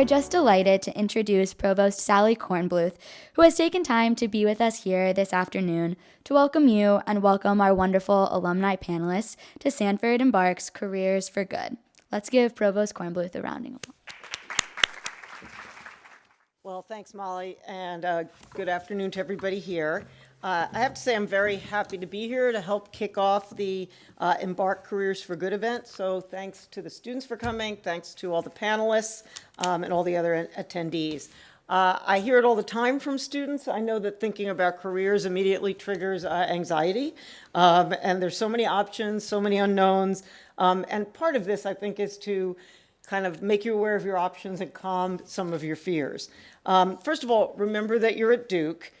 are just delighted to introduce Provost Sally Kornbluth, who has taken time to be with us here this afternoon to welcome you and welcome our wonderful alumni panelists to Sanford Embark's Careers for Good. Let's give Provost Kornbluth a rounding of applause. Well, thanks, Molly, and good afternoon to everybody here. I have to say I'm very happy to be here to help kick off the Embark Careers for Good event. So thanks to the students for coming, thanks to all the panelists and all the other attendees. I hear it all the time from students. I know that thinking about careers immediately triggers anxiety, and there's so many options, so many unknowns, and part of this, I think, is to kind of make you aware of your options and calm some of your fears. First of all, remember that you're at Duke.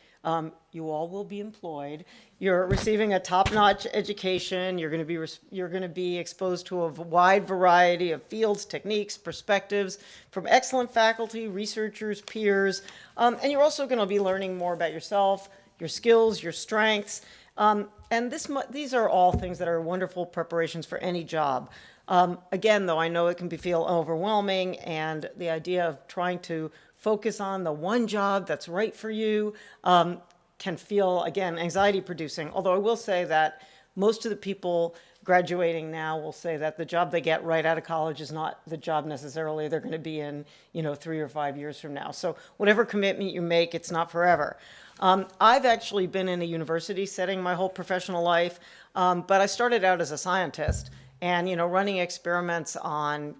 You all will be employed. You're receiving a top-notch education. You're going to be exposed to a wide variety of fields, techniques, perspectives from excellent faculty, researchers, peers, and you're also going to be learning more about yourself, your skills, your strengths, and these are all things that are wonderful preparations for any job. Again, though, I know it can feel overwhelming, and the idea of trying to focus on the one job that's right for you can feel, again, anxiety-producing. Although I will say that most of the people graduating now will say that the job they get right out of college is not the job necessarily they're going to be in, 3 or 5 years from now. So whatever commitment you make, it's not forever. I've actually been in a university setting my whole professional life, but I started out as a scientist. And, running experiments on,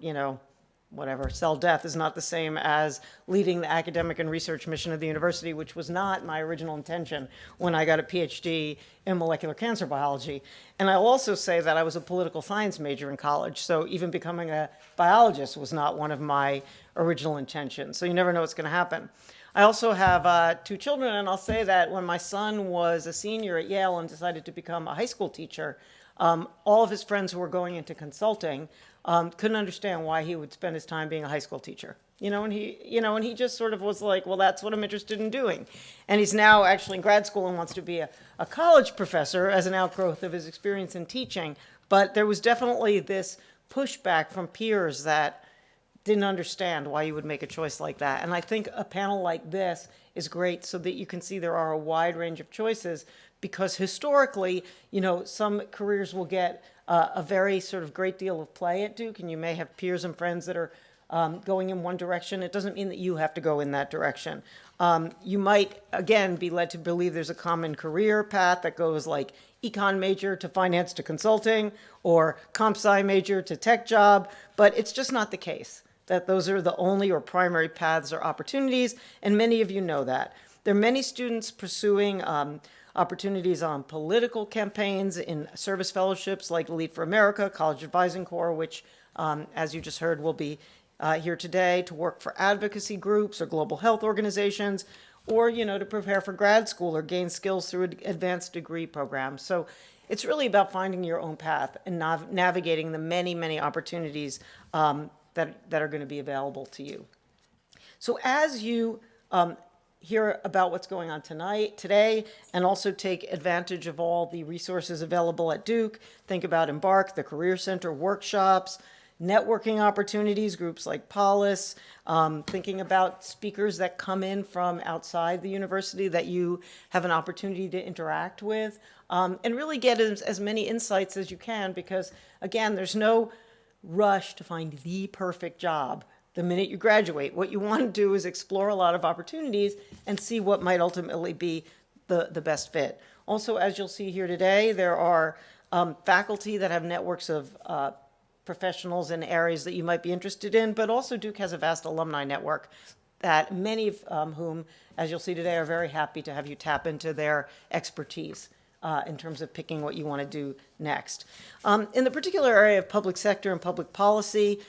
whatever, cell death is not the same as leading the academic and research mission of the university, which was not my original intention when I got a PhD in molecular cancer biology. And I'll also say that I was a political science major in college, so even becoming a biologist was not one of my original intentions. So you never know what's going to happen. I also have 2 children, and I'll say that when my son was a senior at Yale and decided to become a high school teacher, all of his friends who were going into consulting couldn't understand why he would spend his time being a high school teacher. And he just sort of was like, well, that's what I'm interested in doing. And he's now actually in grad school and wants to be a college professor as an outgrowth of his experience in teaching. But there was definitely this pushback from peers that didn't understand why you would make a choice like that. And I think a panel like this is great so that you can see there are a wide range of choices, because historically, some careers will get a very sort of great deal of play at Duke, and you may have peers and friends that are going in one direction. It doesn't mean that you have to go in that direction. You might, again, be led to believe there's a common career path that goes like econ major to finance to consulting, or comp sci major to tech job, but it's just not the case that those are the only or primary paths or opportunities, and many of you know that. There are many students pursuing opportunities on political campaigns, in service fellowships like Lead for America, College Advising Corps, which, as you just heard, will be here today, to work for advocacy groups or global health organizations, or, to prepare for grad school or gain skills through advanced degree programs. So it's really about finding your own path and navigating the many, many opportunities that are going to be available to you. So as you hear about what's going on today, and also take advantage of all the resources available at Duke, think about Embark, the Career Center workshops, networking opportunities, groups like Polis, thinking about speakers that come in from outside the university that you have an opportunity to interact with, and really get as many insights as you can, because, again, there's no rush to find the perfect job the minute you graduate. What you want to do is explore a lot of opportunities and see what might ultimately be the best fit. Also, as you'll see here today, there are faculty that have networks of professionals in areas that you might be interested in, but also Duke has a vast alumni network that many of whom, as you'll see today, are very happy to have you tap into their expertise in terms of picking what you want to do next. In the particular area of public sector and public policy,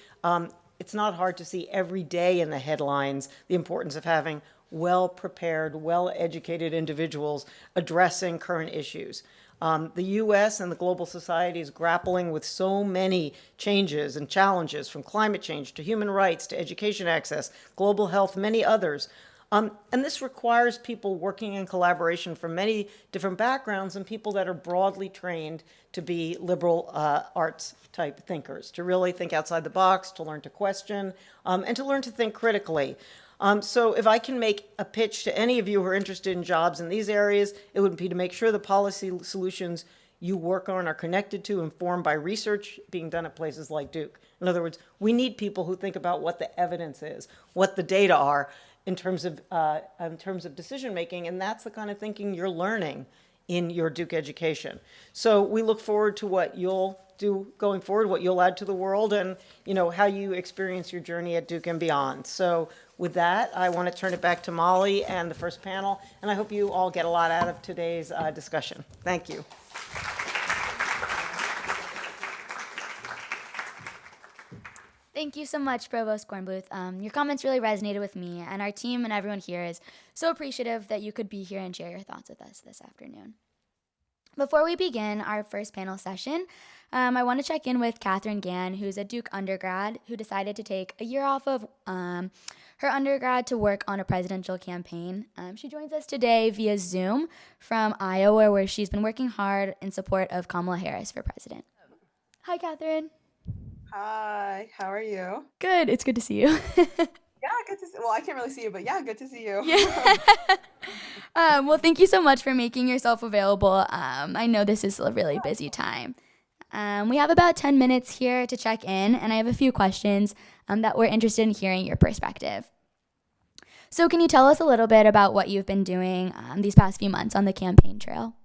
it's not hard to see every day in the headlines the importance of having well-prepared, well-educated individuals addressing current issues. The U.S. and the global society is grappling with so many changes and challenges, from climate change to human rights to education access, global health, many others. And this requires people working in collaboration from many different backgrounds and people that are broadly trained to be liberal arts type thinkers, to really think outside the box, to learn to question, and to learn to think critically. So if I can make a pitch to any of you who are interested in jobs in these areas, it would be to make sure the policy solutions you work on are connected to, informed by research being done at places like Duke. In other words, we need people who think about what the evidence is, what the data are in terms of decision making, and that's the kind of thinking you're learning in your Duke education. So we look forward to what you'll do going forward, what you'll add to the world, and how you experience your journey at Duke and beyond. So with that, I want to turn it back to Molly and the first panel, and I hope you all get a lot out of today's discussion. Thank you. Thank you so much, Provost Kornbluth. Your comments really resonated with me, and our team and everyone here is so appreciative that you could be here and share your thoughts with us this afternoon. Before we begin our first panel session, I want to check in with Katherine Gan, who's a Duke undergrad who decided to take a year off of her undergrad to work on a presidential campaign. She joins us today via Zoom from Iowa, where she's been working hard in support of Kamala Harris for president. Hi, Katherine. Hi, how are you? Good. It's good to see you. Yeah, good to see. Well, I can't really see you, but yeah, good to see you. Yeah. Well, thank you so much for making yourself available. I know this is a really busy time. We have about 10 minutes here to check in, and I have a few questions that we're interested in hearing your perspective. So can you tell us a little bit about what you've been doing these past few months on the campaign trail?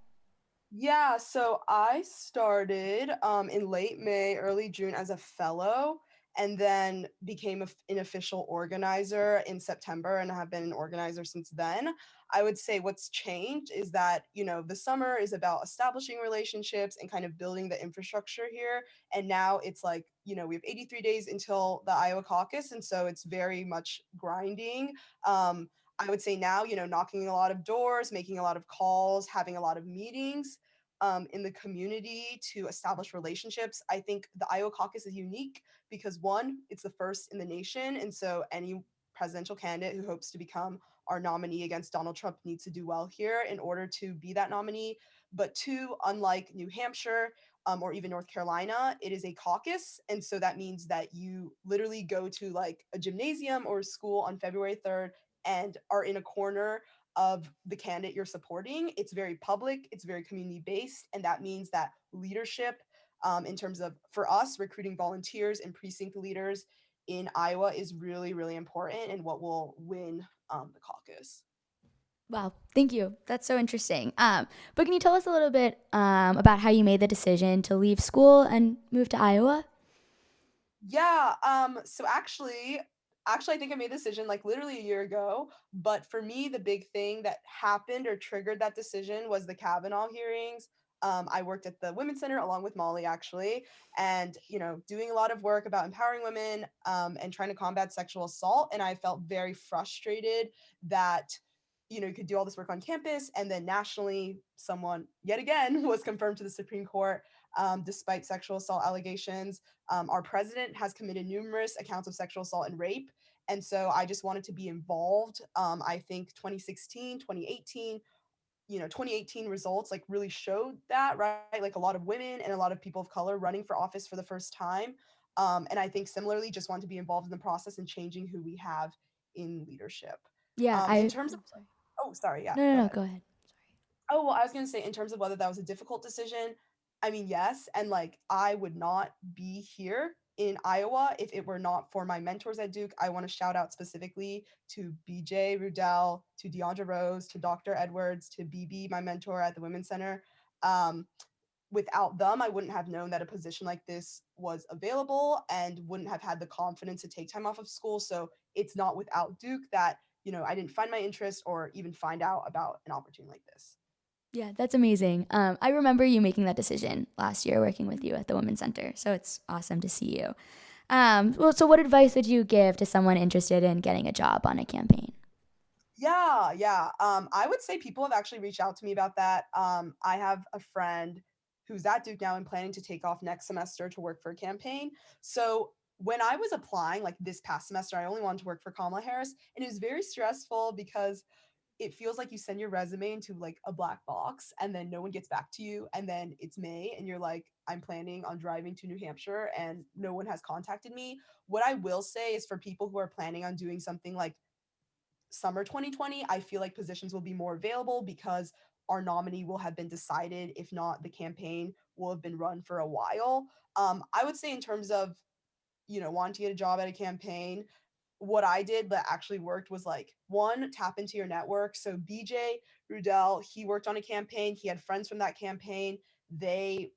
Yeah, so I started in late May, early June as a fellow, and then became an official organizer in September and have been an organizer since then. I would say what's changed is that, the summer is about establishing relationships and kind of building the infrastructure here. And now it's like, we have 83 days until the Iowa caucus. And so it's very much grinding. I would say now, knocking a lot of doors, making a lot of calls, having a lot of meetings in the community to establish relationships. I think the Iowa caucus is unique because one, it's the first in the nation. And so any presidential candidate who hopes to become our nominee against Donald Trump needs to do well here in order to be that nominee. But two, unlike New Hampshire, or even North Carolina, it is a caucus. And so that means that you literally go to like a gymnasium or a school on February 3rd and are in a corner of the candidate you're supporting. It's very public, it's very community based, and that means that leadership, in terms of for us recruiting volunteers and precinct leaders in Iowa, is really, really important and what will win the caucus. Wow, thank you. That's so interesting. But can you tell us a little bit about how you made the decision to leave school and move to Iowa? Yeah, so actually I think I made the decision like literally a year ago, but for me the big thing that happened or triggered that decision was the Cavanaugh hearings. I worked at the Women's Center along with Molly actually, and doing a lot of work about empowering women and trying to combat sexual assault. And I felt very frustrated that you could do all this work on campus and then nationally someone yet again was confirmed to the Supreme Court despite sexual assault allegations. Our president has committed numerous accounts of sexual assault and rape. And so I just wanted to be involved. I think 2016, 2018, 2018 results like really showed that, right? Like a lot of women and a lot of people of color running for office for the first time. And I think similarly, just want to be involved in the process and changing who we have in leadership. Yeah, In terms of, I'm sorry. oh, sorry, yeah, No, no, go no, ahead. go ahead. Oh, well, I was gonna say in terms of whether that was a difficult decision, I mean, yes, and like I would not be here in Iowa if it were not for my mentors at Duke. I want to shout out specifically to BJ Rudell, to Deandra Rose, to Dr. Edwards, to BB, my mentor at the Women's Center. Um, Without them, I wouldn't have known that a position like this was available and wouldn't have had the confidence to take time off of school. So it's not without Duke that, I didn't find my interest or even find out about an opportunity like this. Yeah, that's amazing. I remember you making that decision last year working with you at the Women's Center, so it's awesome to see you. Well, so what advice would you give to someone interested in getting a job on a campaign? Yeah, yeah. I would say people have actually reached out to me about that. I have a friend who's at Duke now and planning to take off next semester to work for a campaign. So when I was applying, like this past semester, I only wanted to work for Kamala Harris, and it was very stressful because it feels like you send your resume into like a black box and then no one gets back to you. And then it's May and you're like, I'm planning on driving to New Hampshire and no one has contacted me. What I will say is for people who are planning on doing something like summer 2020, I feel like positions will be more available because our nominee will have been decided. If not, the campaign will have been run for a while. I would say in terms of, wanting to get a job at a campaign, what I did that actually worked was like one, tap into your network. So BJ Rudell, he worked on a campaign. He had friends from that campaign. They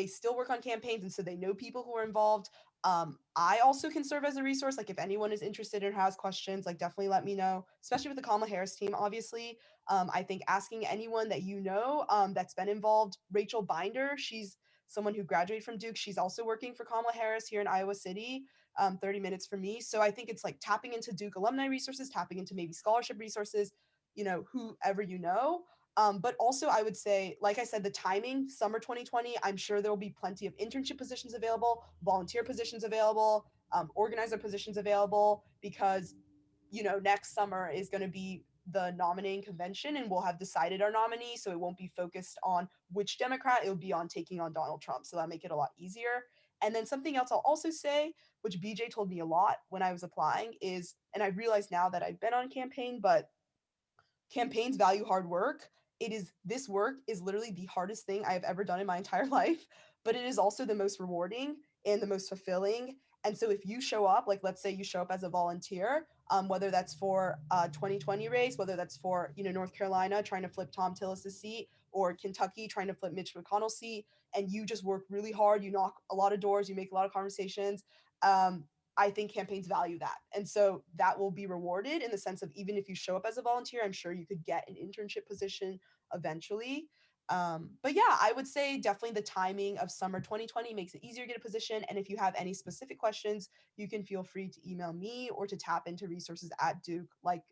still work on campaigns, and so they know people who are involved. I also can serve as a resource. Like if anyone is interested or has questions, like definitely let me know. Especially with the Kamala Harris team, obviously. I think asking anyone that that's been involved. Rachel Binder, she's someone who graduated from Duke. She's also working for Kamala Harris here in Iowa City. 30 minutes for me. So I think it's like tapping into Duke alumni resources, tapping into maybe scholarship resources, whoever but also, I would say, like I said, the timing, summer 2020, I'm sure there will be plenty of internship positions available, volunteer positions available, organizer positions available, because, next summer is going to be the nominating convention and we'll have decided our nominee. So it won't be focused on which Democrat, it'll be on taking on Donald Trump. So that'll make it a lot easier. And then something else I'll also say, which BJ told me a lot when I was applying, is, and I realize now that I've been on campaign, but campaigns value hard work. This work is literally the hardest thing I have ever done in my entire life, but it is also the most rewarding and the most fulfilling. And so if you show up, like let's say you show up as a volunteer, whether that's for a 2020 race, whether that's for North Carolina trying to flip Tom Tillis's seat, or Kentucky trying to flip Mitch McConnell's seat, and you just work really hard, you knock a lot of doors, you make a lot of conversations. Um, I think campaigns value that. And so that will be rewarded in the sense of even if you show up as a volunteer, I'm sure you could get an internship position eventually. But yeah, I would say definitely the timing of summer 2020 makes it easier to get a position. And if you have any specific questions, you can feel free to email me or to tap into resources at Duke, like,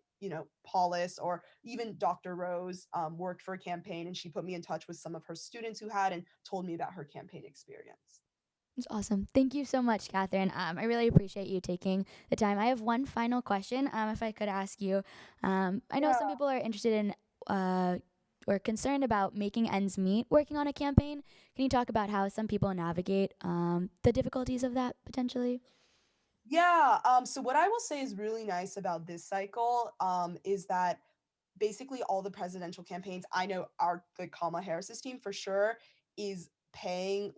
Paulus, or even Dr. Rose worked for a campaign and she put me in touch with some of her students who had and told me about her campaign experience. It's awesome. Thank you so much, Catherine. I really appreciate you taking the time. I have one final question, if I could ask you. I know some Yeah. people are interested in or concerned about making ends meet working on a campaign. Can you talk about how some people navigate the difficulties of that potentially? Yeah. So what I will say is really nice about this cycle is that basically all the presidential campaigns, I know the Kamala Harris's team for sure is paying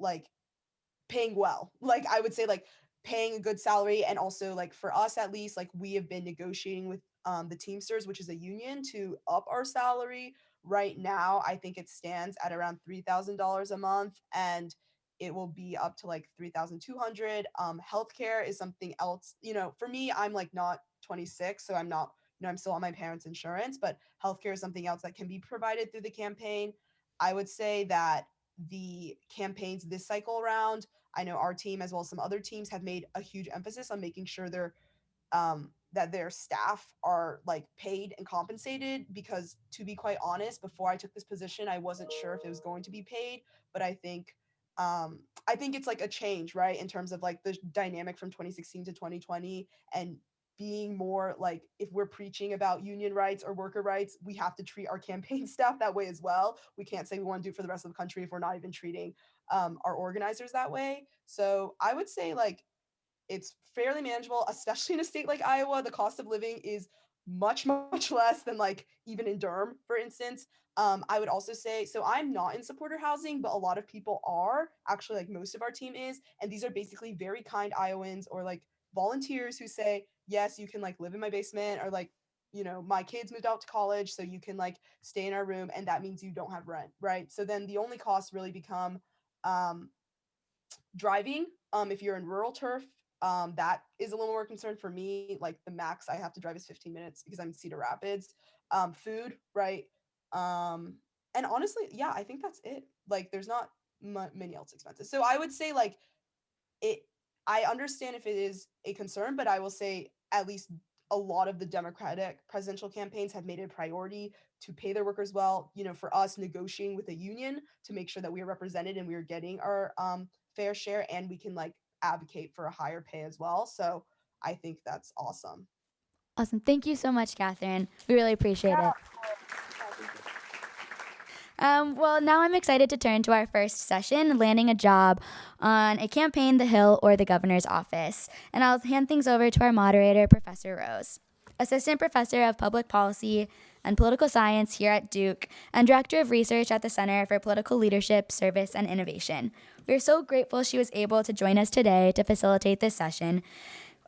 well. Like I would say like paying a good salary, and also like for us at least, like we have been negotiating with the Teamsters, which is a union, to up our salary. Right now, I think it stands at around $3,000 a month, and it will be up to like 3,200. Healthcare is something else. For me, I'm like not 26, so I'm not, I'm still on my parents' insurance, but healthcare is something else that can be provided through the campaign. I would say that the campaigns this cycle around, I know our team as well as some other teams have made a huge emphasis on making sure that their staff are like paid and compensated, because to be quite honest, before I took this position, I wasn't sure if it was going to be paid, but I think it's like a change, right, in terms of like the dynamic from 2016 to 2020, and being more like, if we're preaching about union rights or worker rights, we have to treat our campaign staff that way as well. We can't say we want to do it for the rest of the country if we're not even treating our organizers that way. So I would say like it's fairly manageable, especially in a state like Iowa. The cost of living is much, much less than like even in Durham, for instance. I would also say, so I'm not in supporter housing, but a lot of people are. Actually, like most of our team is. And these are basically very kind Iowans or like volunteers who say, yes, you can like live in my basement, or like, my kids moved out to college, so you can like stay in our room. And that means you don't have rent, right? So then the only costs really become um, driving. If you're in rural turf, that is a little more concern for me. Like the max I have to drive is 15 minutes because I'm in Cedar Rapids. Food, right? And honestly, yeah, I think that's it. Like there's not many else expenses. So I would say like it, I understand if it is a concern, but I will say at least a lot of the Democratic presidential campaigns have made it a priority to pay their workers well. For us, negotiating with a union to make sure that we are represented and we are getting our fair share, and we can like advocate for a higher pay as well. So I think that's awesome. Awesome. Thank you so much, Catherine. We really appreciate it. Yeah, thank you. Well, now I'm excited to turn to our first session, landing a job on a campaign, the Hill, or the governor's office. And I'll hand things over to our moderator, Professor Rose, Assistant Professor of Public Policy and Political Science here at Duke, and Director of Research at the Center for Political Leadership, Service, and Innovation. We're so grateful she was able to join us today to facilitate this session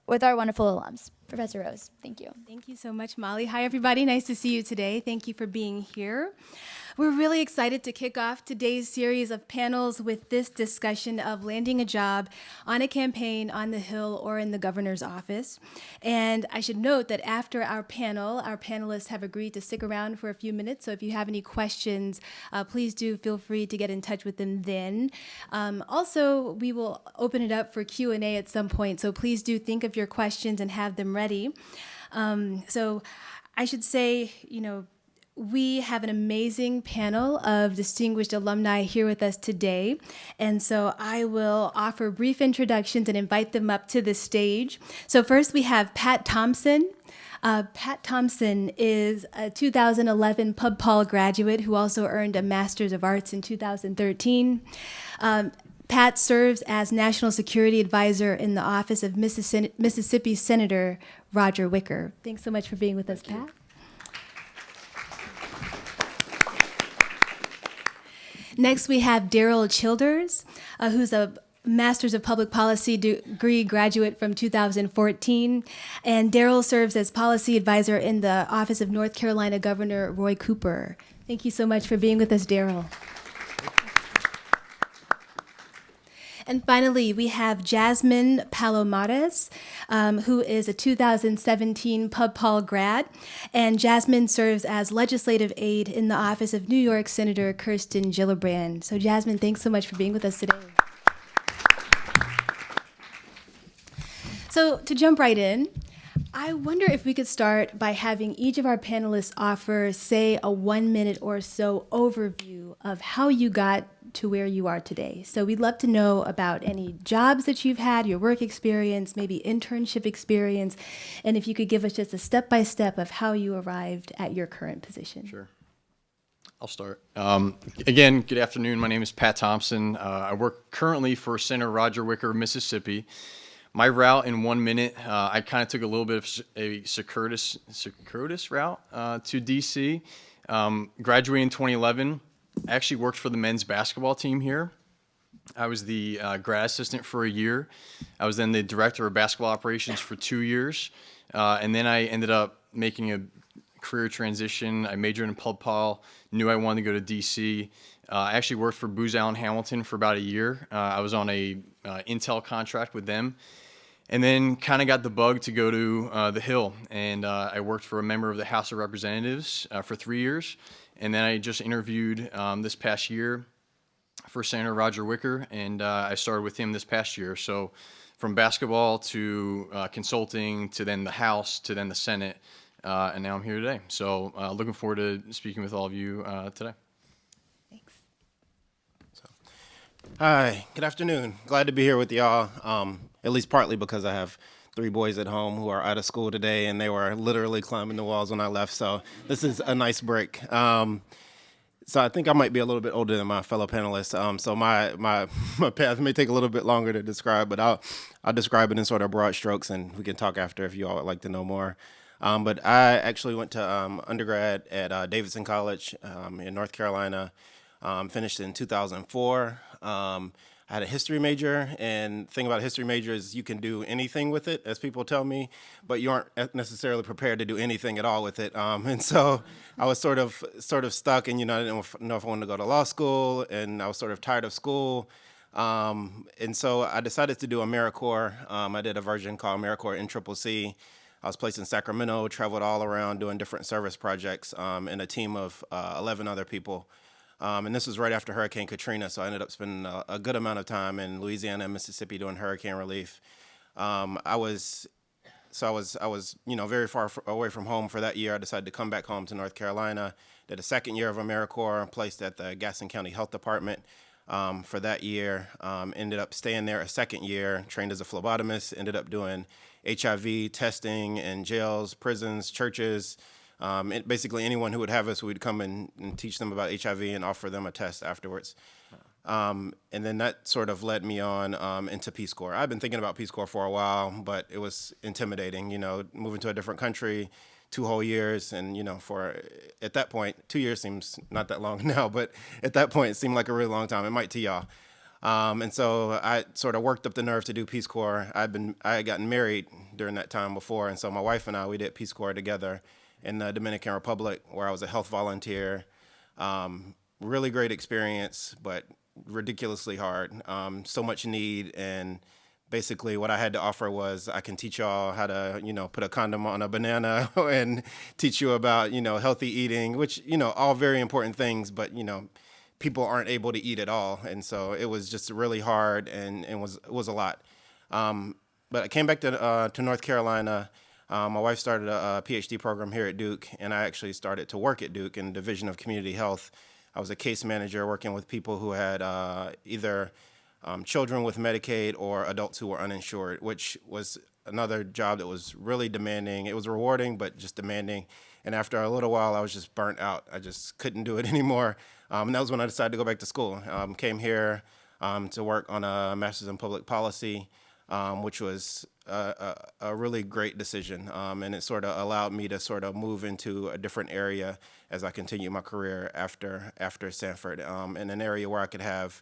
with our wonderful alums. Professor Rose, thank you. Thank you so much, Molly. Hi, everybody. Nice to see you today. Thank you for being here. We're really excited to kick off today's series of panels with this discussion of landing a job on a campaign on the Hill or in the governor's office. And I should note that after our panel, our panelists have agreed to stick around for a few minutes. So if you have any questions, please do feel free to get in touch with them then. Also, we will open it up for Q&A at some point. So please do think of your questions and have them ready. So I should say, we have an amazing panel of distinguished alumni here with us today. And so I will offer brief introductions and invite them up to the stage. So first we have Pat Thompson. Pat Thompson is a 2011 Pub Paul graduate who also earned a Master's of Arts in 2013. Pat serves as National Security Advisor in the office of Mississippi Senator Roger Wicker. Thanks so much for being with us, Pat. Next, we have Daryl Childers, who's a Master's of Public Policy degree graduate from 2014. And Daryl serves as Policy Advisor in the Office of North Carolina Governor Roy Cooper. Thank you so much for being with us, Daryl. And finally, we have Jasmine Palomares, who is a 2017 Pub Paul grad. And Jasmine serves as legislative aide in the office of New York Senator Kirsten Gillibrand. So Jasmine, thanks so much for being with us today. So to jump right in, I wonder if we could start by having each of our panelists offer, say, a 1 minute or so overview of how you got to where you are today. So we'd love to know about any jobs that you've had, your work experience, maybe internship experience, and if you could give us just a step-by-step of how you arrived at your current position. Sure. I'll start. Again, good afternoon. My name is Pat Thompson. I work currently for Senator Roger Wicker, Mississippi. My route in 1 minute, I kind of took a little bit of a circuitous route to D.C. Graduating in 2011. I actually worked for the men's basketball team here. I was the grad assistant for a year. I was then the director of basketball operations for 2 years. And then I ended up making a career transition. I majored in Pub Paul, knew I wanted to go to D.C. I actually worked for Booz Allen Hamilton for about a year. I was on a Intel contract with them. And then kind of got the bug to go to the Hill. And I worked for a member of the House of Representatives for 3 years. And then I just interviewed this past year for Senator Roger Wicker, and I started with him this past year. So from basketball to consulting to then the House to then the Senate, and now I'm here today. So looking forward to speaking with all of you today. Thanks. Hi, good afternoon. Glad to be here with y'all, at least partly because I have 3 boys at home who are out of school today, and they were literally climbing the walls when I left, so this is a nice break. So I think I might be a little bit older than my fellow panelists, so my path may take a little bit longer to describe, but I'll describe it in sort of broad strokes, and we can talk after if you all would like to know more. But I actually went to undergrad at Davidson College in North Carolina, finished in 2004. I had a history major, and the thing about a history major is you can do anything with it, as people tell me, but you aren't necessarily prepared to do anything at all with it. And so I was sort of stuck, and I didn't know if I wanted to go to law school, and I was sort of tired of school. And so I decided to do AmeriCorps. I did a version called AmeriCorps NCCC. I was placed in Sacramento, traveled all around doing different service projects in a team of 11 other people. And this was right after Hurricane Katrina, so I ended up spending a good amount of time in Louisiana and Mississippi doing hurricane relief. I was very far away from home for that year. I decided to come back home to North Carolina. Did a second year of AmeriCorps, placed at the Gaston County Health Department. for that year. Ended up staying there a second year, trained as a phlebotomist, ended up doing HIV testing in jails, prisons, churches. Basically, anyone who would have us, we'd come and teach them about HIV and offer them a test afterwards. And then that sort of led me on into Peace Corps. I've been thinking about Peace Corps for a while, but it was intimidating, moving to a different country, 2 whole years. And, at that point, 2 years seems not that long now, but at that point, it seemed like a really long time. It might to y'all. And so I sort of worked up the nerve to do Peace Corps. I had gotten married during that time before. And so my wife and I, we did Peace Corps together in the Dominican Republic, where I was a health volunteer. Really great experience, but ridiculously hard. So much need, and basically what I had to offer was I can teach y'all how to, put a condom on a banana and teach you about, healthy eating, which, all very important things, but, people aren't able to eat at all. And so it was just really hard, and it was a lot. But I came back to North Carolina. My wife started a PhD program here at Duke, and I actually started to work at Duke in the Division of Community Health. I was a case manager working with people who had either children with Medicaid or adults who were uninsured, which was another job that was really demanding. It was rewarding, but just demanding. And after a little while, I was just burnt out. I just couldn't do it anymore. And that was when I decided to go back to school. Came here to work on a master's in public policy, which was a really great decision. And it sort of allowed me to sort of move into a different area as I continue my career after Sanford, in an area where I could have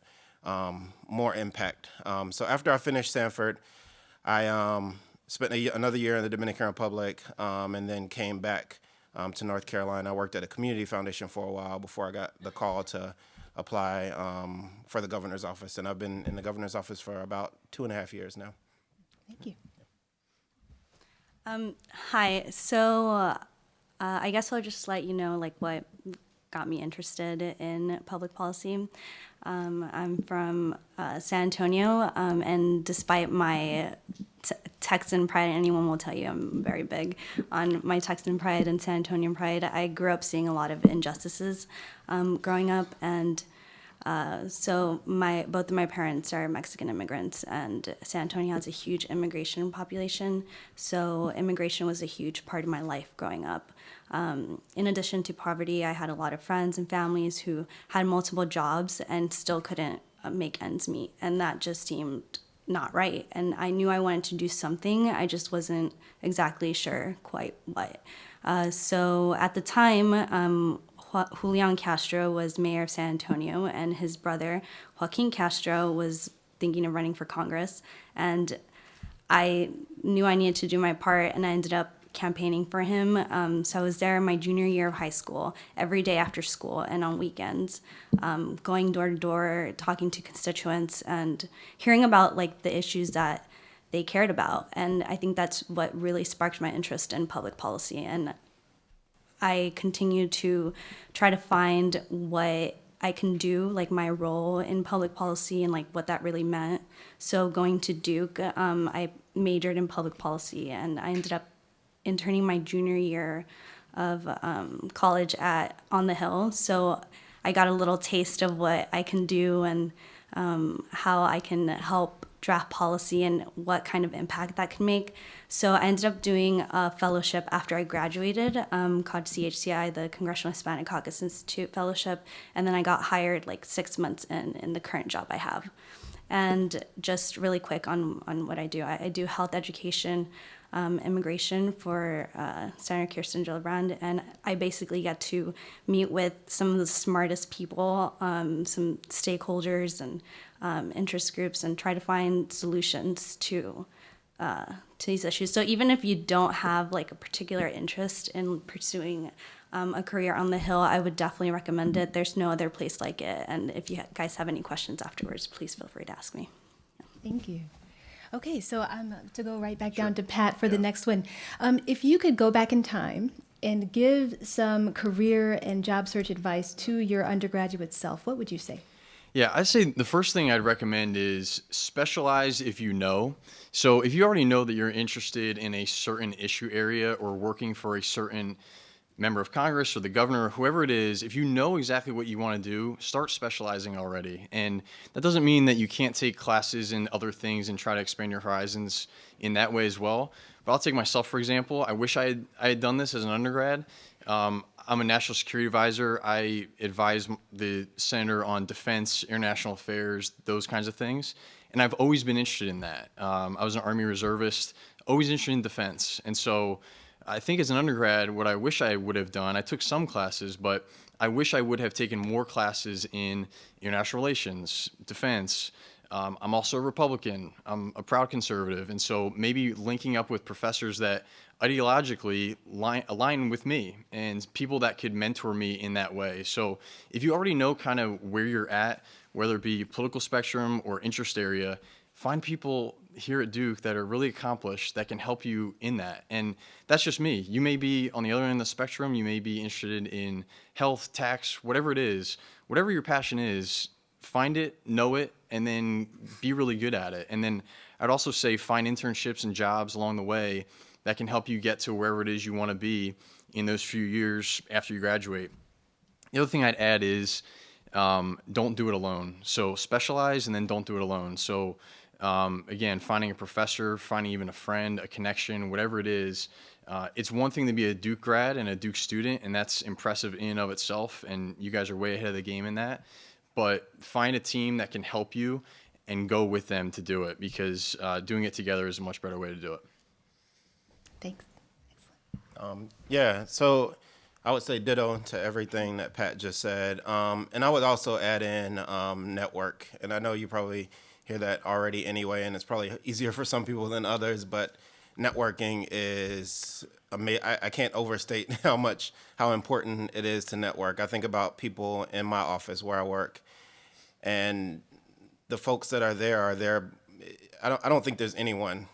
more impact. So after I finished Sanford, I spent another year in the Dominican Republic, and then came back to North Carolina. I worked at a community foundation for a while before I got the call to apply for the governor's office. And I've been in the governor's office for about 2.5 years now. Thank you. Hi. So I guess I'll just let you know what got me interested in public policy. I'm from San Antonio, and despite my Texan pride, anyone will tell you I'm very big on my Texan pride and San Antonian pride. I grew up seeing a lot of injustices growing up, and so both of my parents are Mexican immigrants, and San Antonio has a huge immigration population. So immigration was a huge part of my life growing up. In addition to poverty, I had a lot of friends and families who had multiple jobs and still couldn't make ends meet, and that just seemed not right. And I knew I wanted to do something. I just wasn't exactly sure quite what. So at the time, Julian Castro was mayor of San Antonio, and his brother, Joaquin Castro, was thinking of running for Congress. And I knew I needed to do my part, and I ended up campaigning for him. So I was there my junior year of high school, every day after school and on weekends, going door to door, talking to constituents, and hearing about the issues that they cared about. And I think that's what really sparked my interest in public policy. And I continue to try to find what I can do, my role in public policy and what that really meant. So going to Duke, I majored in public policy, and I ended up interning my junior year of college on the Hill. So I got a little taste of what I can do and how I can help draft policy and what kind of impact that can make. So I ended up doing a fellowship after I graduated called CHCI, the Congressional Hispanic Caucus Institute Fellowship, and then I got hired 6 months in the current job I have. And just really quick on what I do. I do health education, immigration for Senator Kirsten Gillibrand, and I basically get to meet with some of the smartest people, some stakeholders and interest groups, and try to find solutions to these issues. So even if you don't have a particular interest in pursuing a career on the Hill, I would definitely recommend it. There's no other place like it. And if you guys have any questions afterwards, please feel free to ask me. Thank you. Okay, so to go right back down to Pat for the next one. If you could go back in time and give some career and job search advice to your undergraduate self, what would you say? Yeah, I'd say the first thing I'd recommend is specialize if you know. So if you already know that you're interested in a certain issue area or working for a certain member of Congress or the governor, whoever it is, if you know exactly what you want to do, start specializing already. And that doesn't mean that you can't take classes in other things and try to expand your horizons in that way as well. But I'll take myself, for example. I wish I had done this as an undergrad. I'm a national security advisor. I advise the senator on defense, international affairs, those kinds of things. And I've always been interested in that. I was an Army reservist, always interested in defense. And so I think as an undergrad, what I wish I would have done, I took some classes, but I wish I would have taken more classes in international relations, defense. I'm also a Republican. I'm a proud conservative. And so maybe linking up with professors that ideologically align with me and people that could mentor me in that way. So if you already know kind of where you're at, whether it be political spectrum or interest area, find people here at Duke that are really accomplished that can help you in that. And that's just me. You may be on the other end of the spectrum. You may be interested in health, tax, whatever it is, whatever your passion is, find it, know it, and then be really good at it. And then I'd also say find internships and jobs along the way that can help you get to wherever it is you want to be in those few years after you graduate. The other thing I'd add is don't do it alone. So specialize and then don't do it alone. So again, finding a professor, finding even a friend, a connection, whatever it is, it's one thing to be a Duke grad and a Duke student, and that's impressive in and of itself, and you guys are way ahead of the game in that. But find a team that can help you and go with them to do it, because doing it together is a much better way to do it. Thanks. Yeah, so I would say ditto to everything that Pat just said. And I would also add in network. And I know you probably hear that already anyway, and it's probably easier for some people than others, but networking is I can't overstate how important it is to network. I think about people in my office where I work, and the folks that are there. I don't think there's anyone.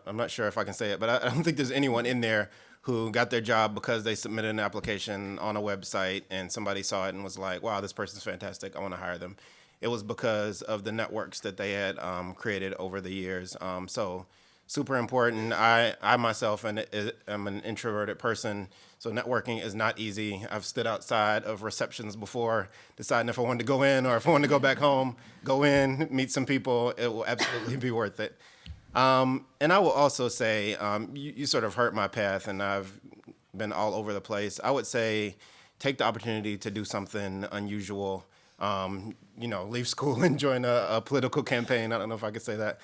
I'm not sure if I can say it, but I don't think there's anyone in there who got their job because they submitted an application on a website and somebody saw it and was like, wow, this person's fantastic, I want to hire them. It was because of the networks that they had created over the years. So super important. I myself am an introverted person, so networking is not easy. I've stood outside of receptions before, deciding if I wanted to go in or if I wanted to go back home, go in, meet some people. It will absolutely be worth it. And I will also say, you sort of hurt my path, and I've been all over the place. I would say take the opportunity to do something unusual. Leave school and join a political campaign. I don't know if I could say that.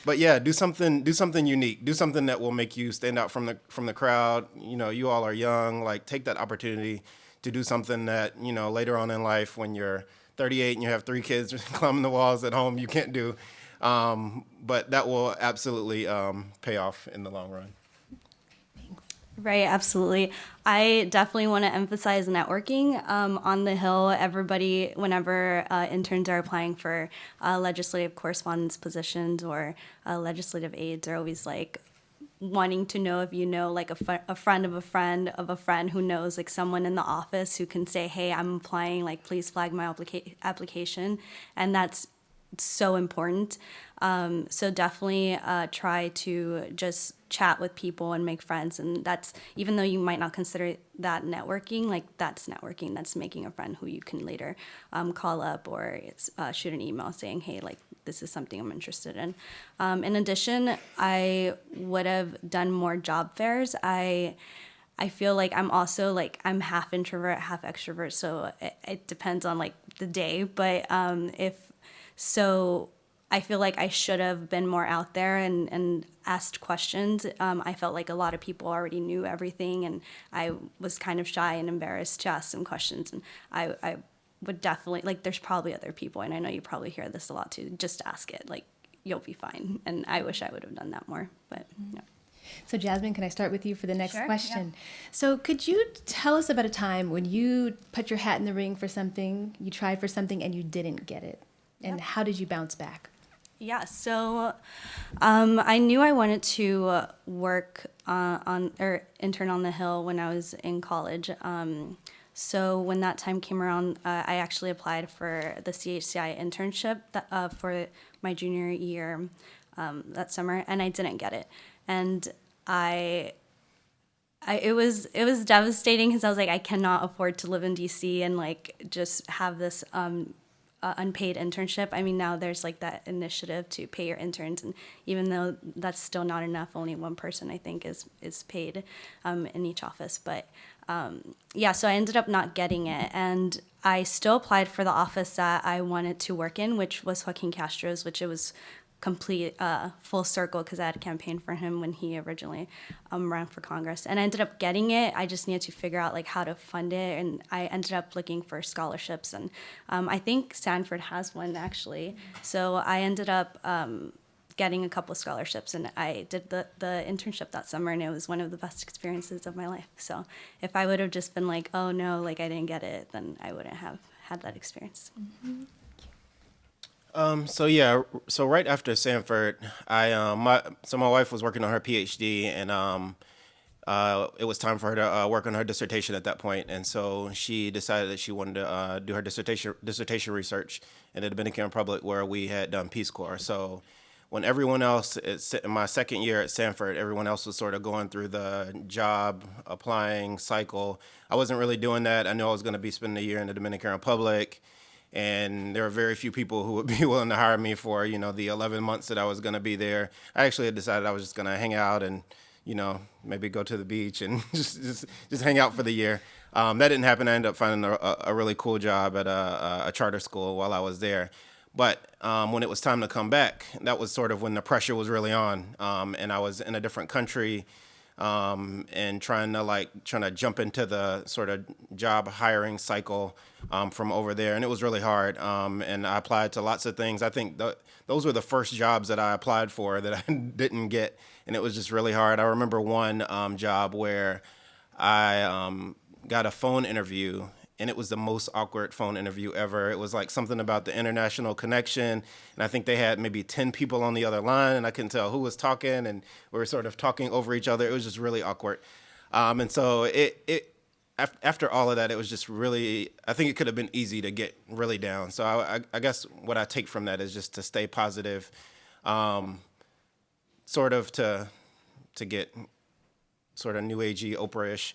But yeah, do something unique. Do something that will make you stand out from the crowd. You all are young. Like, take that opportunity to do something that, later on in life, when you're 38 and you have 3 kids climbing the walls at home, you can't do. But that will absolutely pay off in the long run. Right, absolutely. I definitely want to emphasize networking. On the Hill, everybody, whenever interns are applying for legislative correspondence positions or legislative aides, are always like wanting to know if you know like a friend of a friend of a friend who knows like someone in the office who can say, hey, I'm applying, like please flag my application. And that's so important. So definitely try to just chat with people and make friends. And that's, even though you might not consider that networking, like that's networking. That's making a friend who you can later call up or shoot an email saying, hey, like this is something I'm interested in. In addition, I would have done more job fairs. I feel like I'm also like, I'm half introvert, half extrovert. So it depends on like the day. But So I feel like I should have been more out there and asked questions. I felt like a lot of people already knew everything, and I was kind of shy and embarrassed to ask some questions. And I would definitely, like, there's probably other people, and I know you probably hear this a lot too, just ask it. Like, you'll be fine. And I wish I would have done that more, but no. So Jasmine, can I start with you for the next Sure, question? Yeah. So could you tell us about a time when you put your hat in the ring for something, you tried for something, and you didn't get it? And how did you bounce back? Yeah, so I knew I wanted to work intern on the Hill when I was in college. So when that time came around, I actually applied for the CHCI internship for my junior year that summer, and I didn't get it. And I it was devastating because I was like, I cannot afford to live in DC and like just have this unpaid internship. I mean, now there's like that initiative to pay your interns, and even though that's still not enough, only one person I think is paid in each office. But yeah, so I ended up not getting it, and I still applied for the office that I wanted to work in, which was Joaquin Castro's, which it was complete full circle because I had campaigned for him when he originally ran for Congress, and I ended up getting it. I just needed to figure out like how to fund it, and I ended up looking for scholarships, and I think Sanford has one actually. So I ended up getting a couple of scholarships, and I did the internship that summer, and it was one of the best experiences of my life. So if I would have just been like, oh no, like I didn't get it, then I wouldn't have had that experience. Mm-hmm. So right after Sanford, my wife was working on her PhD, and it was time for her to work on her dissertation at that point, and so she decided that she wanted to do her dissertation research in the Dominican Republic, where we had done Peace Corps. So when everyone else, in my second year at Sanford, everyone else was sort of going through the job applying cycle. I wasn't really doing that. I knew I was going to be spending a year in the Dominican Republic, and there were very few people who would be willing to hire me for, the 11 months that I was going to be there. I actually had decided I was just going to hang out and, maybe go to the beach and just hang out for the year. That didn't happen. I ended up finding a really cool job at a charter school while I was there. But when it was time to come back, that was sort of when the pressure was really on, and I was in a different country, and trying to jump into the sort of job hiring cycle from over there, and it was really hard. And I applied to lots of things. I think those were the first jobs that I applied for that I didn't get, and it was just really hard. I remember one job where I got a phone interview, and it was the most awkward phone interview ever. It was like something about the international connection, and I think they had maybe 10 people on the other line, and I couldn't tell who was talking, and we were sort of talking over each other. It was just really awkward. And so after all of that, it was just really, I think it could have been easy to get really down. So I guess what I take from that is just to stay positive, sort of to get sort of new agey, Oprah-ish.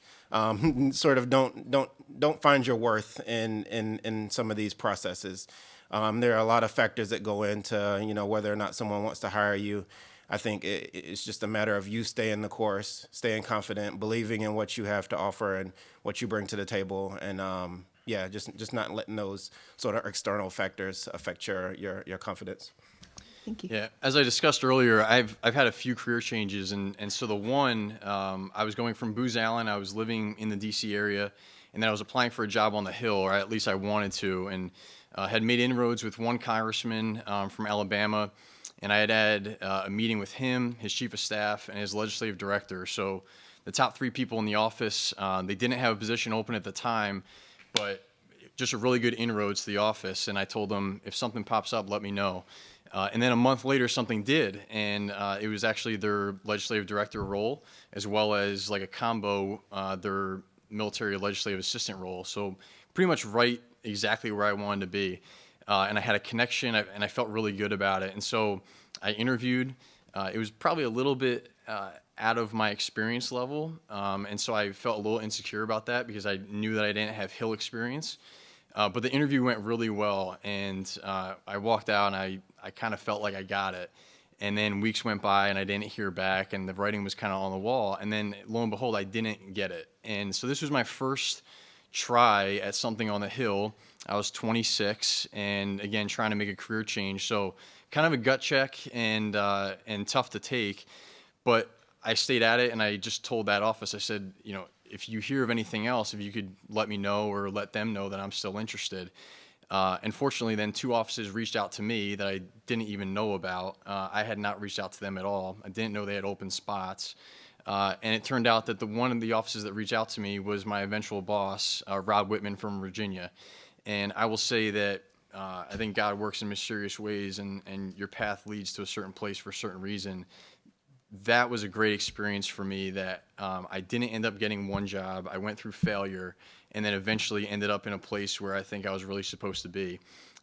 Sort of don't find your worth in some of these processes. There are a lot of factors that go into whether or not someone wants to hire you. I think it's just a matter of you staying the course, staying confident, believing in what you have to offer and what you bring to the table, and just not letting those sort of external factors affect your confidence. Thank you. Yeah, as I discussed earlier, I've had a few career changes, and so the one, I was going from Booz Allen, I was living in the DC area, and then I was applying for a job on the Hill, or at least I wanted to, and had made inroads with one congressman from Alabama, and I had a meeting with him, his chief of staff, and his legislative director. So the top three people in the office, they didn't have a position open at the time, but just a really good inroads to the office, and I told them, if something pops up, let me know. And then a month later, something did, and it was actually their legislative director role, as well as like a combo, their military legislative assistant role. So pretty much right exactly where I wanted to be. And I had a connection, and I felt really good about it. And so I interviewed. It was probably a little bit out of my experience level, and so I felt a little insecure about that because I knew that I didn't have Hill experience. But the interview went really well, and I walked out, and I kind of felt like I got it. And then weeks went by, and I didn't hear back, and the writing was kind of on the wall. And then, lo and behold, I didn't get it. And so this was my first try at something on the Hill. I was 26, and again, trying to make a career change. So kind of a gut check and tough to take. But I stayed at it, and I just told that office, I said, if you hear of anything else, if you could let me know or let them know that I'm still interested. And fortunately, then two offices reached out to me that I didn't even know about. I had not reached out to them at all. I didn't know they had open spots. And it turned out that one of the offices that reached out to me was my eventual boss, Rob Whitman from Virginia. And I will say that I think God works in mysterious ways, and your path leads to a certain place for a certain reason. That was a great experience for me that I didn't end up getting one job. I went through failure and then eventually ended up in a place where I think I was really supposed to be.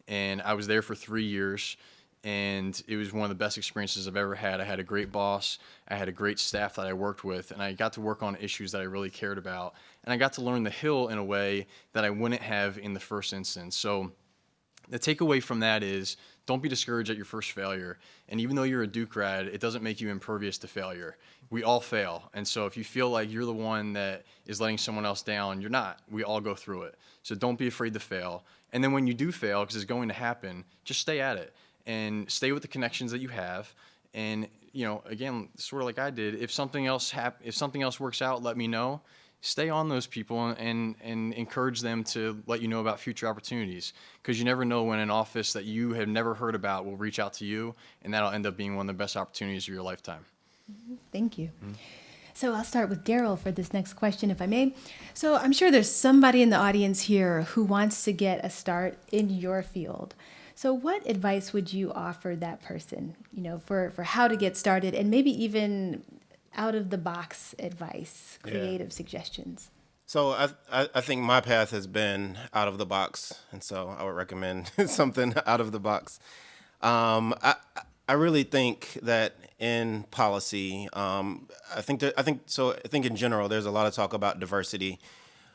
And I was there for 3 years, and it was one of the best experiences I've ever had. I had a great boss, I had a great staff that I worked with, and I got to work on issues that I really cared about, and I got to learn the Hill in a way that I wouldn't have in the first instance. So the takeaway from that is, don't be discouraged at your first failure. And even though you're a Duke grad, it doesn't make you impervious to failure. We all fail. And so if you feel like you're the one that is letting someone else down, you're not. We all go through it. So don't be afraid to fail. And then when you do fail, because it's going to happen, just stay at it and stay with the connections that you have. And, again, sort of like I did, if something else works out, let me know. Stay on those people and encourage them to let you know about future opportunities, because you never know when an office that you have never heard about will reach out to you, and that'll end up being one of the best opportunities of your lifetime. Thank you. So I'll start with Daryl for this next question, if I may. So I'm sure there's somebody in the audience here who wants to get a start in your field. So what advice would you offer that person, for how to get started, and maybe even out-of-the-box advice, creative suggestions? So I think my path has been out of the box, and so I would recommend something out of the box. I really think that in policy, I think in general there's a lot of talk about diversity,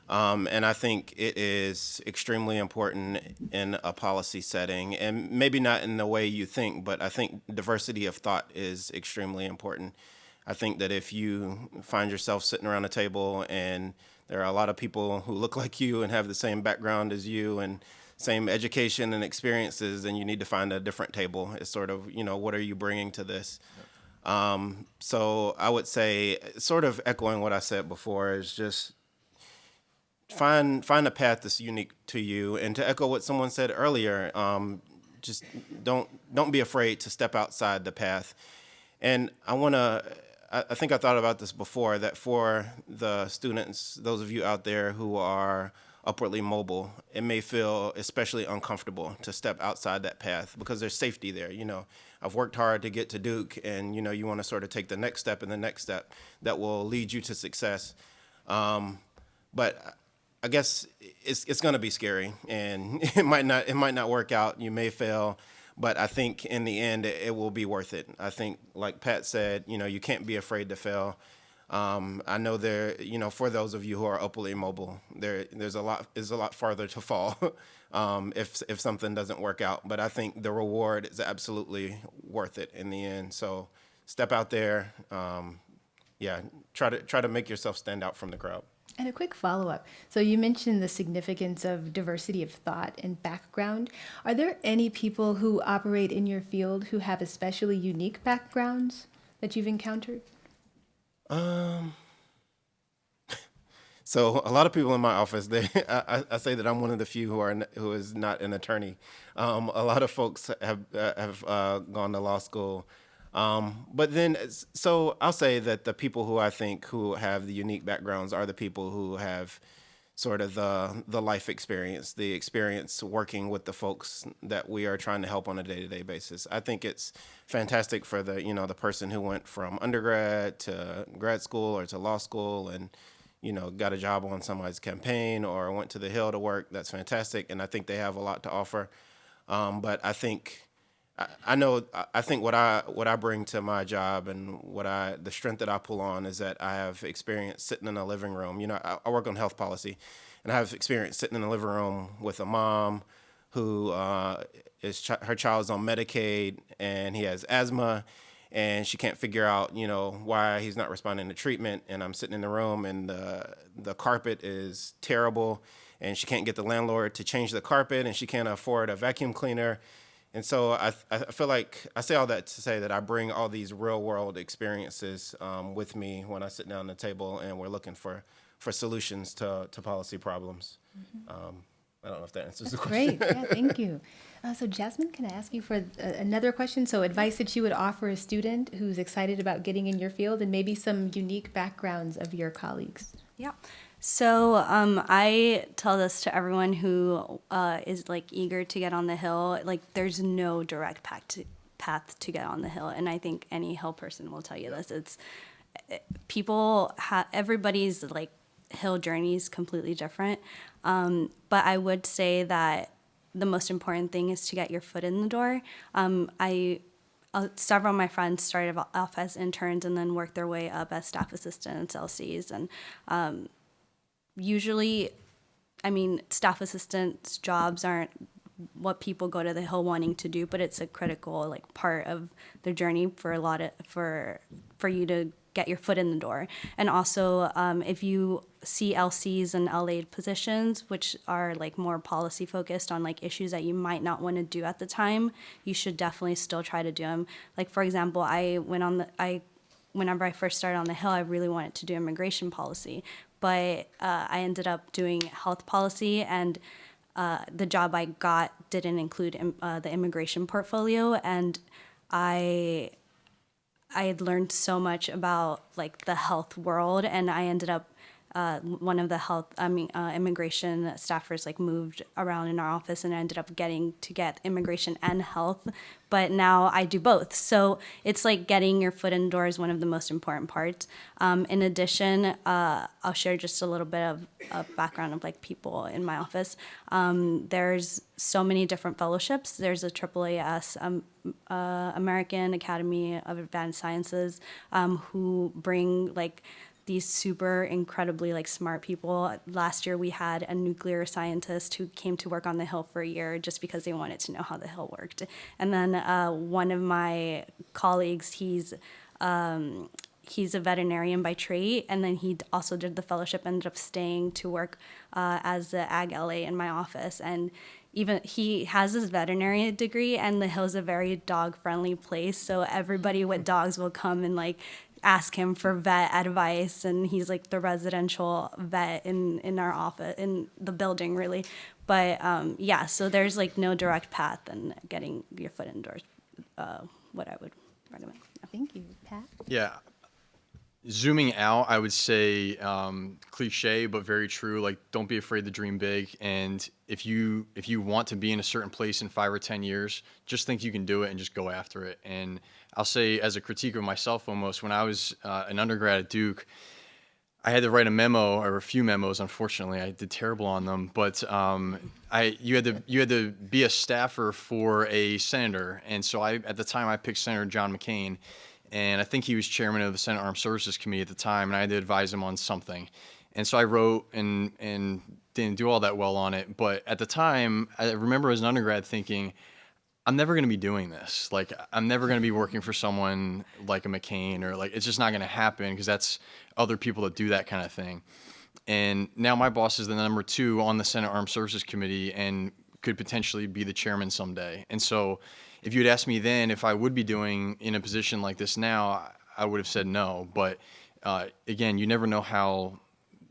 and I think it is extremely important in a policy setting, and maybe not in the way you think, but I think diversity of thought is extremely important. I think that if you find yourself sitting around a table and there are a lot of people who look like you and have the same background as you and same education and experiences, then you need to find a different table. It's sort of, what are you bringing to this? So I would say, sort of echoing what I said before, is just find a path that's unique to you. And to echo what someone said earlier, just don't be afraid to step outside the path. And I think I thought about this before, that for the students, those of you out there who are upwardly mobile, it may feel especially uncomfortable to step outside that path because there's safety there. I've worked hard to get to Duke, and, you want to sort of take the next step and the next step that will lead you to success. But I guess it's going to be scary, and it might not work out. You may fail. But I think in the end, it will be worth it. I think, like Pat said, you can't be afraid to fail. I know for those of you who are upwardly mobile, there's a lot farther to fall if something doesn't work out. But I think the reward is absolutely worth it in the end. So step out there. Try to make yourself stand out from the crowd. And a quick follow-up. So you mentioned the significance of diversity of thought and background. Are there any people who operate in your field who have especially unique backgrounds that you've encountered? So a lot of people in my office, I say that I'm one of the few who is not an attorney. A lot of folks have gone to law school. But then, so I'll say that the people who I think who have the unique backgrounds are the people who have sort of the life experience, the experience working with the folks that we are trying to help on a day-to-day basis. I think it's fantastic for the person who went from undergrad to grad school or to law school and, got a job on somebody's campaign or went to the Hill to work. That's fantastic. And I think they have a lot to offer. But I think what I bring to my job and the strength that I pull on is that I have experience sitting in a living room. I work on health policy, and I have experience sitting in a living room with a mom who her child's on Medicaid and he has asthma, and she can't figure out why he's not responding to treatment. And I'm sitting in the room, and the carpet is terrible, and she can't get the landlord to change the carpet, and she can't afford a vacuum cleaner. And so I feel like I say all that to say that I bring all these real world experiences with me when I sit down at the table and we're looking for solutions to policy problems. Mm-hmm. I don't know if that answers the question. Great, yeah, thank you. So Jasmine, can I ask you for another question? So advice that you would offer a student who's excited about getting in your field and maybe some unique backgrounds of your colleagues. Yeah. So I tell this to everyone who is eager to get on the Hill. There's no direct path to get on the Hill, and I think any Hill person will tell you this. It's everybody's Hill journey is completely different. But I would say that the most important thing is to get your foot in the door. Several of my friends started off as interns and then worked their way up as staff assistants, LCs, and usually, I mean, staff assistants jobs aren't what people go to the Hill wanting to do, but it's a critical like part of their journey for for you to get your foot in the door. And also, if you see LCs and LA positions, which are like more policy focused on like issues that you might not want to do at the time, you should definitely still try to do them. Like for example, whenever I first started on the Hill, I really wanted to do immigration policy, but I ended up doing health policy, and the job I got didn't include the immigration portfolio, and I had learned so much about like the health world, and I ended up one of the immigration staffers like moved around in our office, and I ended up getting to get immigration and health, but now I do both. So it's like getting your foot in the door is one of the most important parts. In addition, I'll share just a little bit of background of like people in my office. There's so many different fellowships. There's a AAAS, American Academy of Advanced Sciences, who bring like these super incredibly like smart people. Last year we had a nuclear scientist who came to work on the Hill for a year just because they wanted to know how the Hill worked. And then one of my colleagues, he's a veterinarian by trade, and then he also did the fellowship, ended up staying to work as the Ag LA in my office. And even he has his veterinary degree, and the Hill's a very dog-friendly place, so everybody with dogs will come and like ask him for vet advice, and he's like the residential vet in our office, in the building really. But yeah, so there's like no direct path, and getting your foot indoors, what I would recommend. Thank you, Pat. Yeah. Zooming out, I would say cliche, but very true. Like, don't be afraid to dream big. And if you want to be in a certain place in 5 or 10 years, just think you can do it and just go after it. And I'll say, as a critique of myself almost, when I was an undergrad at Duke, I had to write a memo, or a few memos. Unfortunately, I did terrible on them. But you had to be a staffer for a senator, and so at the time I picked Senator John McCain. And I think he was chairman of the Senate Armed Services Committee at the time, and I had to advise him on something. And so I wrote and didn't do all that well on it. But at the time, I remember as an undergrad thinking, I'm never going to be doing this. Like, I'm never going to be working for someone like a McCain, or like, it's just not going to happen, because that's other people that do that kind of thing. And now my boss is the number 2 on the Senate Armed Services Committee and could potentially be the chairman someday. And so if you had asked me then if I would be doing in a position like this now, I would have said no. But again, you never know how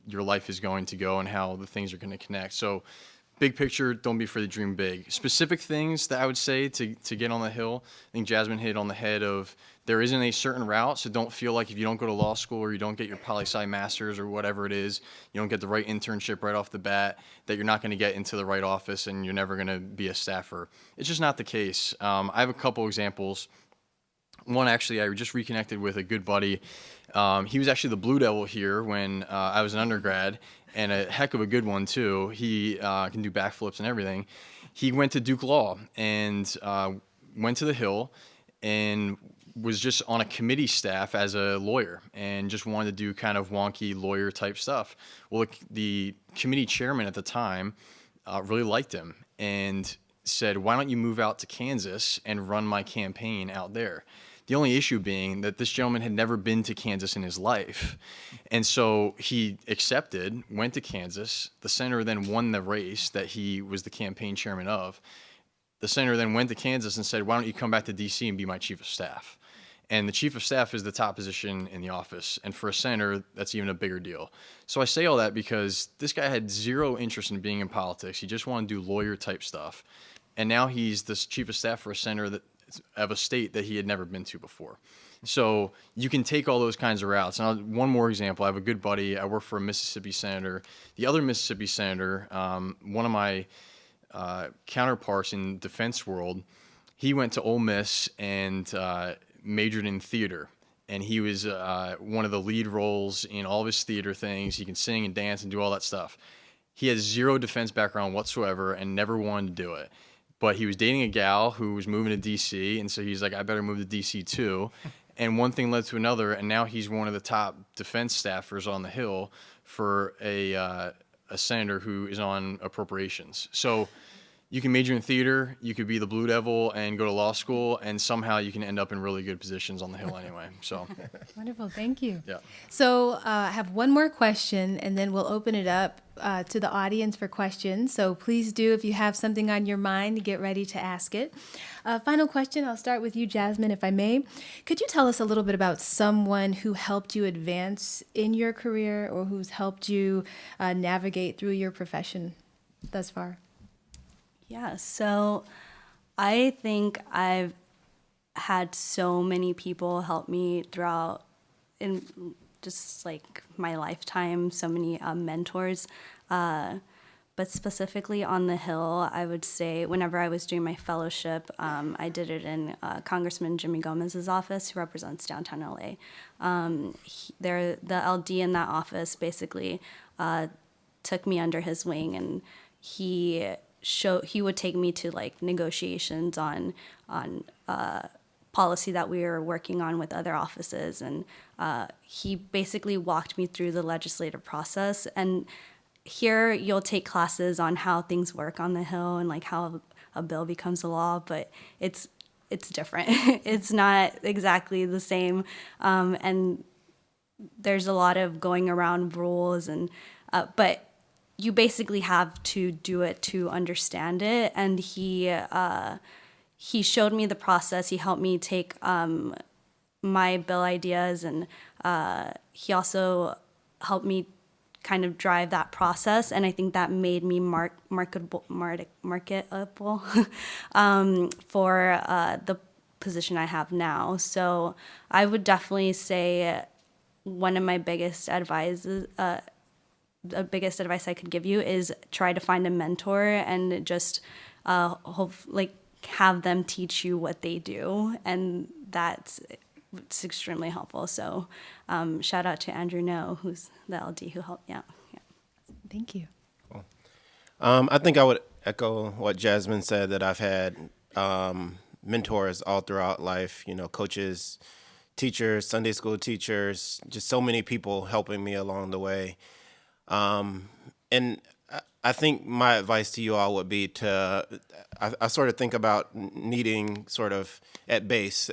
your life is going to go and how the things are going to connect. So big picture, don't be afraid to dream big. Specific things that I would say to get on the Hill, I think Jasmine hit on the head of, there isn't a certain route, so don't feel like if you don't go to law school or you don't get your poli-sci master's or whatever it is, you don't get the right internship right off the bat, that you're not going to get into the right office and you're never going to be a staffer. It's just not the case. I have a couple examples. One, actually, I just reconnected with a good buddy. He was actually the Blue Devil here when I was an undergrad, and a heck of a good one, too. He can do backflips and everything. He went to Duke Law and went to the Hill and was just on a committee staff as a lawyer and just wanted to do kind of wonky lawyer type stuff. Well, the committee chairman at the time really liked him and said, why don't you move out to Kansas and run my campaign out there? The only issue being that this gentleman had never been to Kansas in his life. And so he accepted, went to Kansas. The senator then won the race that he was the campaign chairman of. The senator then went to Kansas and said, why don't you come back to D.C. and be my chief of staff? And the chief of staff is the top position in the office. And for a senator, that's even a bigger deal. So I say all that because this guy had zero interest in being in politics. He just wanted to do lawyer type stuff. And now he's the chief of staff for a senator of a state that he had never been to before. So you can take all those kinds of routes. And one more example, I have a good buddy. I work for a Mississippi senator. The other Mississippi senator, one of my counterparts in defense world, he went to Ole Miss and majored in theater. And he was one of the lead roles in all of his theater things. He can sing and dance and do all that stuff. He has zero defense background whatsoever and never wanted to do it. But he was dating a gal who was moving to D.C., and so he's like, I better move to D.C. too. And one thing led to another, and now he's one of the top defense staffers on the Hill for a senator who is on appropriations. So you can major in theater, you could be the Blue Devil and go to law school, and somehow you can end up in really good positions on the Hill anyway. So, Wonderful, thank you. yeah. So I have one more question, and then we'll open it up to the audience for questions. So please do, if you have something on your mind, get ready to ask it. Final question, I'll start with you, Jasmine, if I may. Could you tell us a little bit about someone who helped you advance in your career or who's helped you navigate through your profession thus far? Yeah, so I think I've had so many people help me throughout in just like my lifetime, so many mentors. But specifically on the Hill, I would say whenever I was doing my fellowship, I did it in Congressman Jimmy Gomez's office, who represents downtown LA. The LD in that office basically took me under his wing, and he would take me to like negotiations on policy that we were working on with other offices, and he basically walked me through the legislative process. And here you'll take classes on how things work on the Hill and like how a bill becomes a law, but it's different. It's not exactly the same, and there's a lot of going around rules, and but you basically have to do it to understand it. And he showed me the process. He helped me take my bill ideas, and he also helped me kind of drive that process. And I think that made me marketable for the position I have now. So I would definitely say one of my biggest advices, the biggest advice I could give you is try to find a mentor and just have them teach you what they do, and it's extremely helpful. So shout out to Andrew No, who's the LD who helped me out. Yeah. Thank you. Cool. I think I would echo what Jasmine said, that I've had mentors all throughout life, coaches, teachers, Sunday school teachers, just so many people helping me along the way. And I think my advice to you all would be I sort of think about needing sort of at base,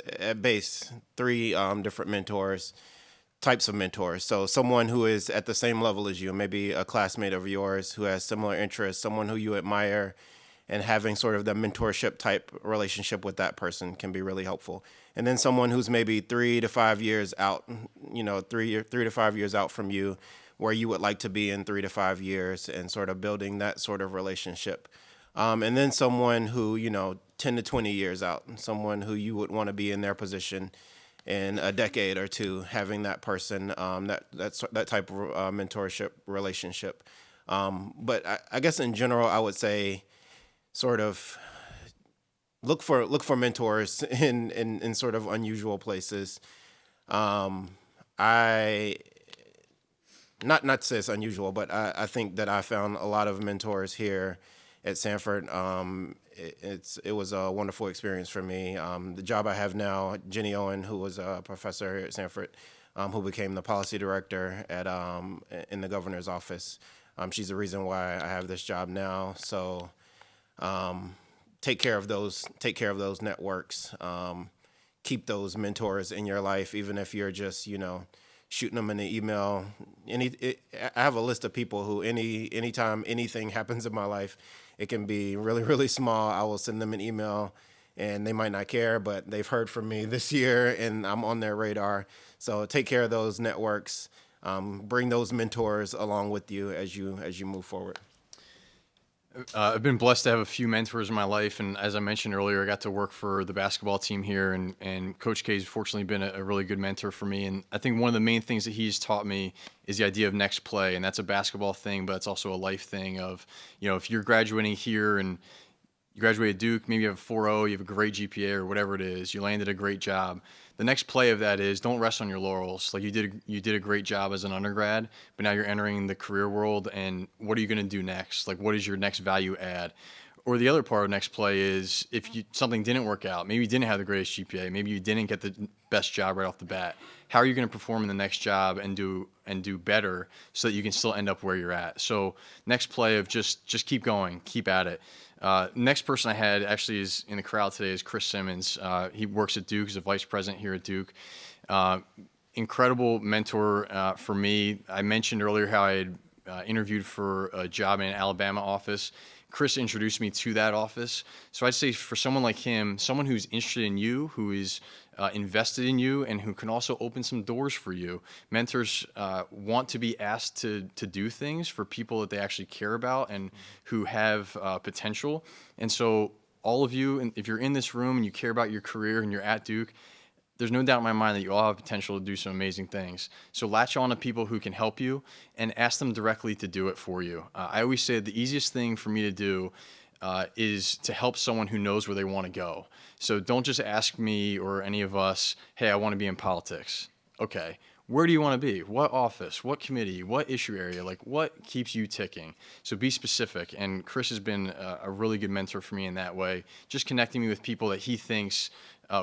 3 different types of mentors. So someone who is at the same level as you, maybe a classmate of yours who has similar interests, someone who you admire, and having sort of the mentorship type relationship with that person can be really helpful. And then someone who's maybe 3 to 5 years out, 3 to 5 years out from you, where you would like to be in 3 to 5 years, and sort of building that sort of relationship. And then someone who, 10 to 20 years out, someone who you would want to be in their position in a decade or two, having that person, that type of mentorship relationship. But I guess in general, I would say sort of look for mentors in sort of unusual places. Not to say it's unusual, but I think that I found a lot of mentors here at Sanford. It was a wonderful experience for me. The job I have now, Jenny Owen, who was a professor here at Sanford, who became the policy director in the governor's office. She's the reason why I have this job now. So take care of those networks. Keep those mentors in your life, even if you're just, shooting them in the email. I have a list of people who anytime anything happens in my life, it can be really, really small, I will send them an email, and they might not care, but they've heard from me this year, and I'm on their radar. So take care of those networks. Bring those mentors along with you as you move forward. I've been blessed to have a few mentors in my life, and as I mentioned earlier, I got to work for the basketball team here, and Coach K has fortunately been a really good mentor for me. And I think one of the main things that he's taught me is the idea of next play, and that's a basketball thing, but it's also a life thing of, if you're graduating here and you graduated Duke, maybe you have a 4.0, you have a great GPA or whatever it is, you landed a great job. The next play of that is don't rest on your laurels. Like you did a great job as an undergrad, but now you're entering the career world, and what are you going to do next? Like what is your next value add? Or the other part of next play is if something didn't work out, maybe you didn't have the greatest GPA, maybe you didn't get the best job right off the bat. How are you going to perform in the next job and do better so that you can still end up where you're at? So next play of just keep going, keep at it. Next person I had actually is in the crowd today is Chris Simmons. He works at Duke, he's a vice president here at Duke. Incredible mentor for me. I mentioned earlier how I had interviewed for a job in an Alabama office. Chris introduced me to that office. So I'd say for someone like him, someone who's interested in you, who is invested in you, and who can also open some doors for you. Mentors want to be asked to do things for people that they actually care about and who have potential. And so all of you, if you're in this room and you care about your career and you're at Duke, there's no doubt in my mind that you all have potential to do some amazing things. So latch on to people who can help you and ask them directly to do it for you. I always say the easiest thing for me to do is to help someone who knows where they want to go. So don't just ask me or any of us, hey, I want to be in politics. Okay, where do you want to be? What office? What committee? What issue area? Like what keeps you ticking? So be specific. And Chris has been a really good mentor for me in that way, just connecting me with people that he thinks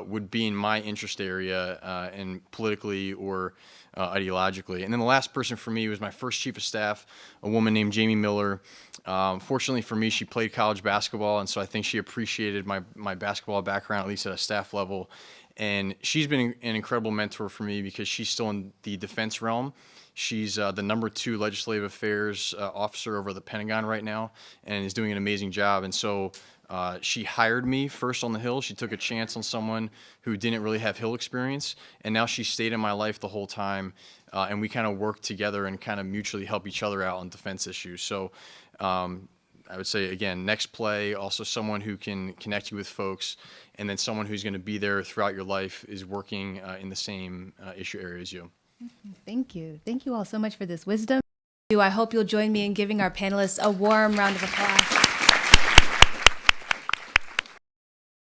would be in my interest area and politically or ideologically. And then the last person for me was my first chief of staff, a woman named Jamie Miller. Fortunately for me, she played college basketball, and so I think she appreciated my basketball background, at least at a staff level. And she's been an incredible mentor for me because she's still in the defense realm. She's the #2 legislative affairs officer over the Pentagon right now and is doing an amazing job. And so she hired me first on the Hill. She took a chance on someone who didn't really have Hill experience, and now she stayed in my life the whole time, and we kind of work together and kind of mutually help each other out on defense issues. So I would say, again, next play, also someone who can connect you with folks, and then someone who's going to be there throughout your life is working in the same issue area as you. Thank you. Thank you all so much for this wisdom. I hope you'll join me in giving our panelists a warm round of applause.